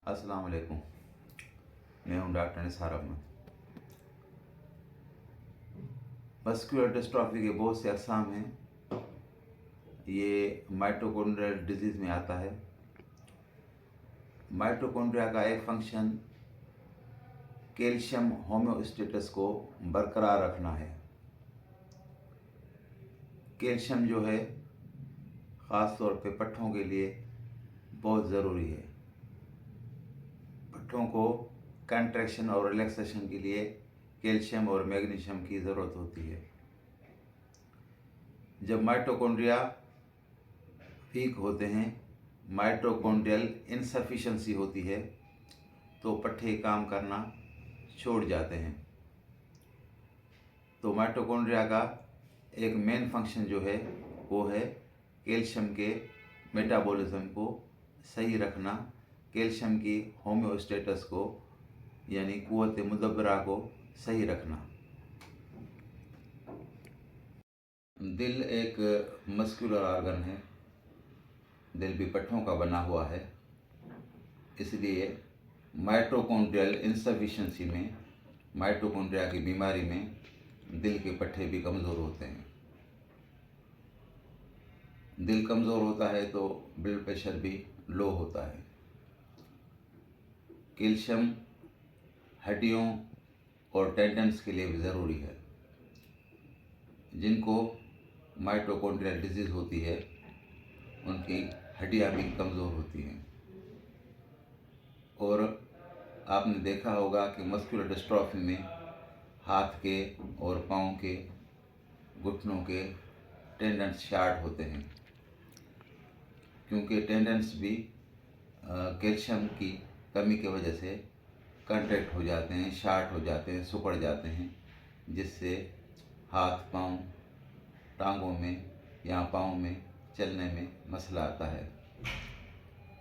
अस्सलाम वालेकुम। मैं हूं doctor Nisar Ahmed. Muscular dystrophy के बहुत से अक़साम हैं। ये माइटोकॉन्ड्रियल डिजीज़ में आता है। माइटोकॉन्ड्रिया का एक फंक्शन कैल्शियम होम्योस्टेसिस को बरकरार रखना है। कैल्शियम जो है ख़ास तौर पे पट्ठों के लिए बहुत ज़रूरी है। पट्ठों को कंट्रैक्शन और रिलैक्सेशन के लिए कैल्शियम और मैग्नीशियम की ज़रूरत होती है। जब माइटोकॉन्ड्रिया वीक होते हैं, माइटोकॉन्ड्रियल इनसफिशिएंसी होती है, तो पट्ठे काम करना छोड़ जाते हैं। तो माइटोकॉन्ड्रिया का एक मेन फंक्शन जो है वो है कैल्शियम के मेटाबॉलिज्म को सही रखना, कैल्शियम की होम्योस्टेसिस को यानी कुव्वत मुदब्बरा को सही रखना। दिल एक मस्कुलर ऑर्गन है। दिल भी पट्ठों का बना हुआ है। इसलिए माइटोकॉन्ड्रियल इनसफिशिएंसी में, माइटोकॉन्ड्रिया की बीमारी में दिल के पट्ठे भी कमज़ोर होते हैं। दिल कमज़ोर होता है तो ब्लड प्रेशर भी लो होता है। कैल्शियम हड्डियों और टेंडन्स के लिए भी ज़रूरी है। जिनको माइटोकॉन्ड्रियल डिजीज़ होती है उनकी हड्डियाँ भी कमज़ोर होती हैं। और आपने देखा होगा कि मस्कुलर डिस्ट्रॉफी में हाथ के और पाँव के, घुटनों के टेंडन्स शार्ट होते हैं, क्योंकि टेंडन्स भी कैल्शियम की कमी की वजह से कंट्रैक्ट हो जाते हैं, शार्ट हो जाते हैं, सिकुड़ जाते हैं, जिससे हाथ पाँव, टांगों में या पाँव में चलने में मसला आता है।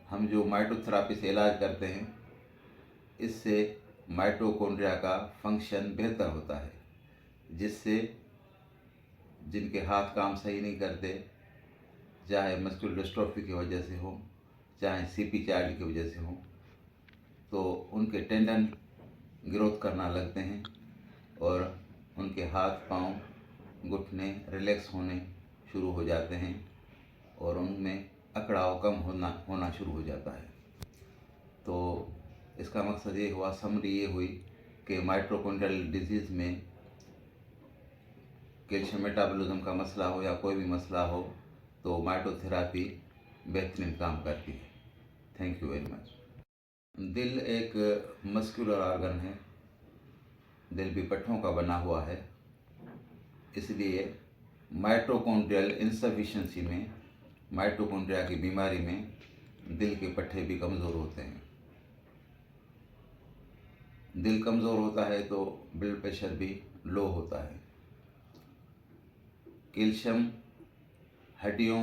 हम जो माइटोथेरेपी से इलाज करते हैं, इससे माइटोकॉन्ड्रिया का फंक्शन बेहतर होता है, जिससे जिनके हाथ काम सही नहीं करते, चाहे मस्कुलर डिस्ट्रॉफी की वजह से हो, चाहे सीपी चाइल्ड की वजह से हो, तो उनके टेंडन ग्रोथ करना लगते हैं और उनके हाथ पाँव, घुटने रिलैक्स होने शुरू हो जाते हैं और उनमें अकड़ाव कम होना शुरू हो जाता है। तो इसका मकसद ये हुआ, समरी ये हुई कि माइटोकॉन्ड्रियल डिजीज़ में कैल्शियम मेटाबॉलिज्म का मसला हो या कोई भी मसला हो तो माइटोथेरेपी बेहतरीन काम करती है। Thank you very much. दिल एक मस्कुलर ऑर्गन है। दिल भी पट्ठों का बना हुआ है। इसलिए माइटोकॉन्ड्रियल इनसफिशिएंसी में, माइटोकॉन्ड्रिया की बीमारी में दिल के पट्ठे भी कमज़ोर होते हैं। दिल कमज़ोर होता है तो ब्लड प्रेशर भी लो होता है। कैल्शियम हड्डियों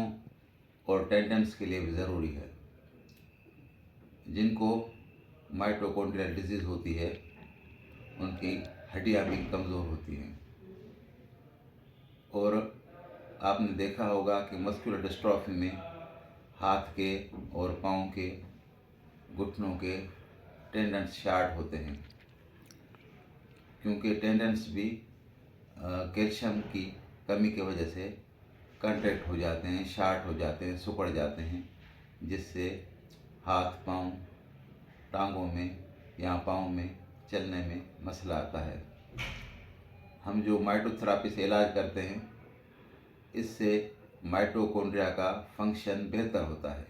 और टेंडन्स के लिए भी ज़रूरी है। जिनको माइटोकॉन्ड्रियल डिजीज़ होती है उनकी हड्डियाँ भी कमज़ोर होती हैं। और आपने देखा होगा कि मस्कुलर डिस्ट्रॉफी में हाथ के और पाँव के, घुटनों के टेंडन्स शार्ट होते हैं, क्योंकि टेंडन्स भी कैल्शियम की कमी की वजह से कंट्रैक्ट हो जाते हैं, शार्ट हो जाते हैं, सिकुड़ जाते हैं, जिससे हाथ पाँव, टांगों में या पाँव में चलने में मसला आता है। हम जो माइटोथेरेपी से इलाज करते हैं, इससे माइटोकॉन्ड्रिया का फंक्शन बेहतर होता है,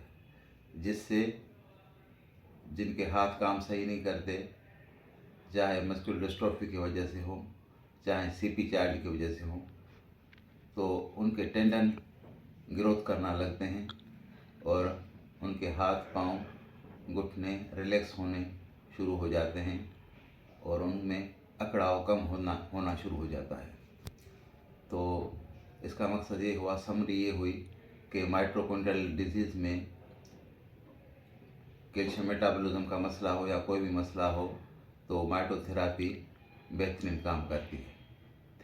जिससे जिनके हाथ काम सही नहीं करते, चाहे मस्कुलर डिस्ट्रॉफी की वजह से हो, चाहे सीपी चाइल्ड की वजह से हो, तो उनके टेंडन ग्रोथ करना लगते हैं और उनके हाथ पाँव, घुटने रिलैक्स होने शुरू हो जाते हैं और उनमें अकड़ाव कम होना शुरू हो जाता है। तो इसका मकसद ये हुआ, समरी ये हुई कि माइटोकॉन्ड्रियल डिजीज़ में कैल्शियम मेटाबॉलिज्म का मसला हो या कोई भी मसला हो तो माइटोथेरेपी बेहतरीन काम करती है।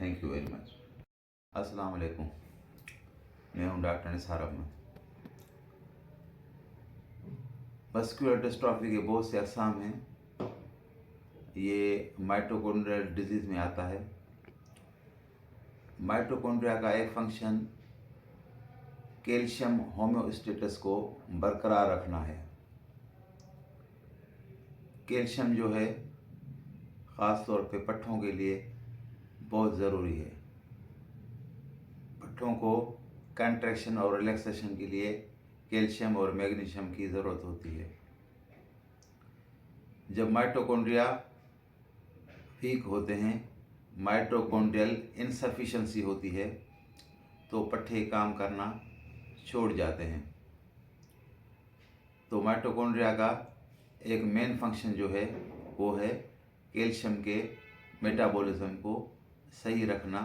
Thank you very much. अस्सलाम वालेकुम। मैं हूं doctor Nisar Ahmed. Muscular dystrophy के बहुत से अक़साम हैं। ये माइटोकॉन्ड्रियल डिजीज़ में आता है। माइटोकॉन्ड्रिया का एक फंक्शन कैल्शियम होम्योस्टेसिस को बरकरार रखना है। कैल्शियम जो है ख़ास तौर पे पट्ठों के लिए बहुत ज़रूरी है। पट्ठों को कंट्रैक्शन और रिलैक्सेशन के लिए कैल्शियम और मैग्नीशियम की ज़रूरत होती है। जब माइटोकॉन्ड्रिया वीक होते हैं, माइटोकॉन्ड्रियल इनसफिशिएंसी होती है, तो पट्ठे काम करना छोड़ जाते हैं। तो माइटोकॉन्ड्रिया का एक मेन फंक्शन जो है वो है कैल्शियम के मेटाबॉलिज्म को सही रखना,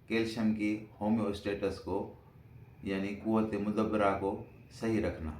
कैल्शियम की होम्योस्टेसिस को यानी कुव्वत मुदब्बरा को सही रखना।